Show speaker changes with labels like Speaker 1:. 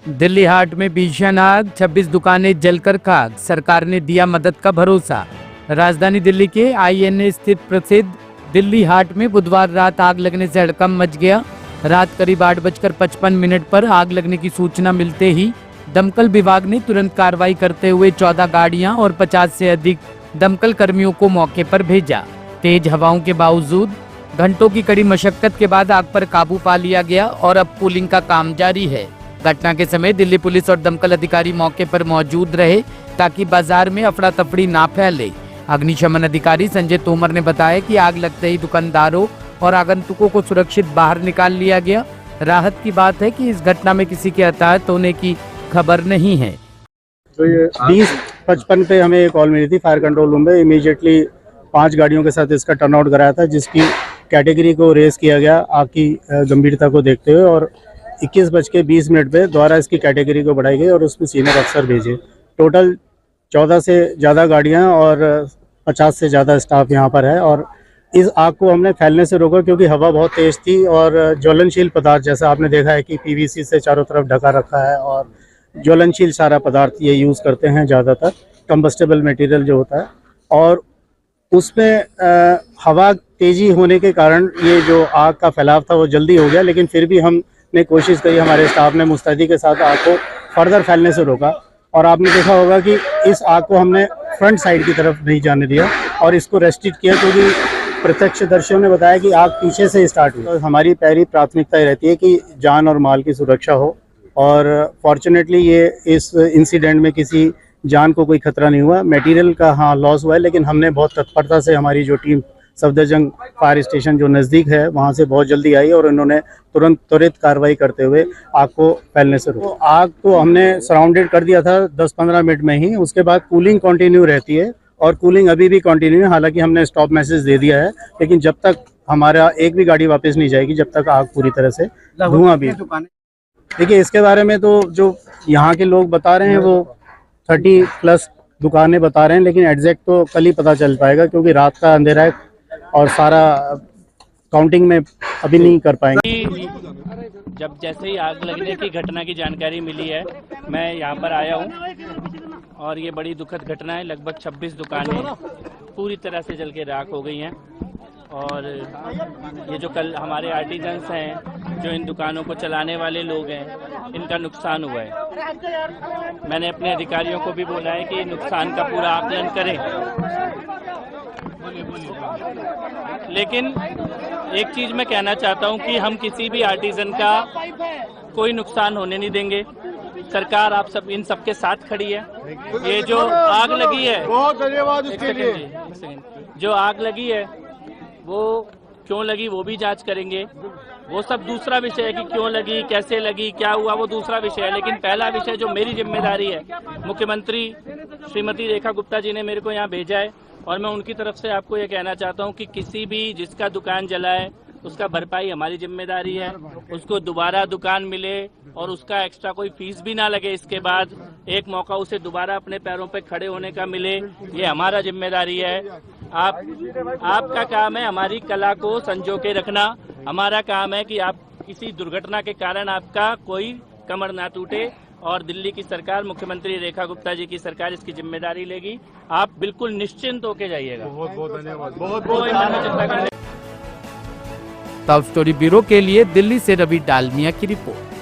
Speaker 1: दिल्ली हाट में भीषण आग, 26 दुकानें जलकर खाक, सरकार ने दिया मदद का भरोसा। राजधानी दिल्ली के आईएनए स्थित प्रसिद्ध दिल्ली हाट में बुधवार रात आग लगने से हड़कंप मच गया। रात करीब 8:55 पर आग लगने की सूचना मिलते ही दमकल विभाग ने तुरंत कार्रवाई करते हुए 14 गाड़ियां और 50 से अधिक दमकल कर्मियों को मौके पर भेजा। तेज हवाओं के बावजूद घंटों की कड़ी मशक्कत के बाद आग पर काबू पा लिया गया और अब कूलिंग का काम जारी है। घटना के समय दिल्ली पुलिस और दमकल अधिकारी मौके पर मौजूद रहे ताकि बाजार में अफरा तफड़ी ना फैले। अग्निशमन अधिकारी संजय तोमर ने बताया कि आग लगते ही दुकानदारों और आगंतुकों को सुरक्षित बाहर निकाल लिया गया। राहत की बात है कि इस घटना में किसी के हताहत होने की खबर नहीं है।
Speaker 2: तो ये 20:55 पे हमें कॉल मिली थी फायर कंट्रोल रूम में। इमीडिएटली 5 गाड़ियों के साथ इसका टर्नआउट कराया था, जिसकी कैटेगरी को रेज किया गया आग की गंभीरता को देखते हुए, और 21:20 पे दोबारा इसकी कैटेगरी को बढ़ाई गई और उसमें सीनियर अफसर भेजे। टोटल 14 से ज़्यादा गाड़ियां और 50 से ज़्यादा स्टाफ यहां पर है। और इस आग को हमने फैलने से रोका क्योंकि हवा बहुत तेज़ थी और ज्वलनशील पदार्थ, जैसा आपने देखा है कि पीवीसी से चारों तरफ ढका रखा है और ज्वलनशील सारा पदार्थ ये यूज़ करते हैं ज़्यादातर, कंबस्टेबल मटेरियल जो होता है। और उसमें हवा तेज़ी होने के कारण ये जो आग का फैलाव था वो जल्दी हो गया, लेकिन फिर भी हमने कोशिश करी, हमारे स्टाफ ने मुस्तैदी के साथ आग को फर्दर फैलने से रोका। और आपने देखा होगा कि इस आग को हमने फ्रंट साइड की तरफ नहीं जाने दिया और इसको रेस्ट्रिक्ट किया, क्योंकि प्रत्यक्षदर्शियों ने बताया कि आग पीछे से स्टार्ट हुई। तो हमारी पहली प्राथमिकता ये रहती है कि जान और माल की सुरक्षा हो, और फॉर्चुनेटली ये इस इंसिडेंट में किसी जान को कोई खतरा नहीं हुआ। मटेरियल का हाँ लॉस हुआ है, लेकिन हमने बहुत तत्परता से, हमारी जो टीम सफदरजंग फायर स्टेशन जो नज़दीक है वहाँ से बहुत जल्दी आई और उन्होंने त्वरित कार्रवाई करते हुए आग को फैलने से रोका। तो आग को हमने सराउंडेड कर दिया था 10-15 मिनट में ही। उसके बाद कूलिंग कंटिन्यू रहती है और कूलिंग अभी भी कंटिन्यू है। हालांकि हमने स्टॉप मैसेज दे दिया है, लेकिन जब तक हमारा एक भी गाड़ी वापस नहीं जाएगी, जब तक आग पूरी तरह से धुआं भी। देखिए, इसके बारे में तो जो यहाँ के लोग बता रहे हैं वो 30+ दुकानें बता रहे हैं, लेकिन एग्जैक्ट तो कल ही पता चल पाएगा, क्योंकि रात का अंधेरा है और सारा काउंटिंग में अभी नहीं कर पाएंगे।
Speaker 3: जब जैसे ही आग लगने की घटना की जानकारी मिली है, मैं यहाँ पर आया हूँ और ये बड़ी दुखद घटना है। लगभग 26 दुकानें पूरी तरह से जल के राख हो गई हैं और ये जो कल हमारे आर्टिजन्स हैं, जो इन दुकानों को चलाने वाले लोग हैं, इनका नुकसान हुआ है। मैंने अपने अधिकारियों को भी बोला है कि नुकसान का पूरा आकलन करें, लेकिन एक चीज मैं कहना चाहता हूं कि हम किसी भी आर्टिजन का कोई नुकसान होने नहीं देंगे। सरकार आप सब इन सबके साथ खड़ी है। ये जो आग लगी है, बहुत धन्यवाद उसके लिए। जो आग लगी है वो क्यों लगी वो भी जांच करेंगे। वो सब दूसरा विषय है कि क्यों लगी, कैसे लगी, क्या हुआ, वो दूसरा विषय है। लेकिन पहला विषय जो मेरी जिम्मेदारी है, मुख्यमंत्री श्रीमती रेखा गुप्ता जी ने मेरे को यहाँ भेजा है और मैं उनकी तरफ से आपको ये कहना चाहता हूँ कि किसी भी जिसका दुकान जला है उसका भरपाई हमारी जिम्मेदारी है। उसको दोबारा दुकान मिले और उसका एक्स्ट्रा कोई फीस भी ना लगे। इसके बाद एक मौका उसे दोबारा अपने पैरों पे खड़े होने का मिले, ये हमारा जिम्मेदारी है। आपका काम है हमारी कला को संजो के रखना। हमारा काम है कि आप किसी दुर्घटना के कारण आपका कोई कमर ना टूटे, और दिल्ली की सरकार, मुख्यमंत्री रेखा गुप्ता जी की सरकार इसकी जिम्मेदारी लेगी। आप बिल्कुल निश्चिंत होके जाइएगा। बहुत बहुत धन्यवाद। बहुत
Speaker 1: टॉप स्टोरी ब्यूरो के लिए दिल्ली से रवि डालमिया की रिपोर्ट।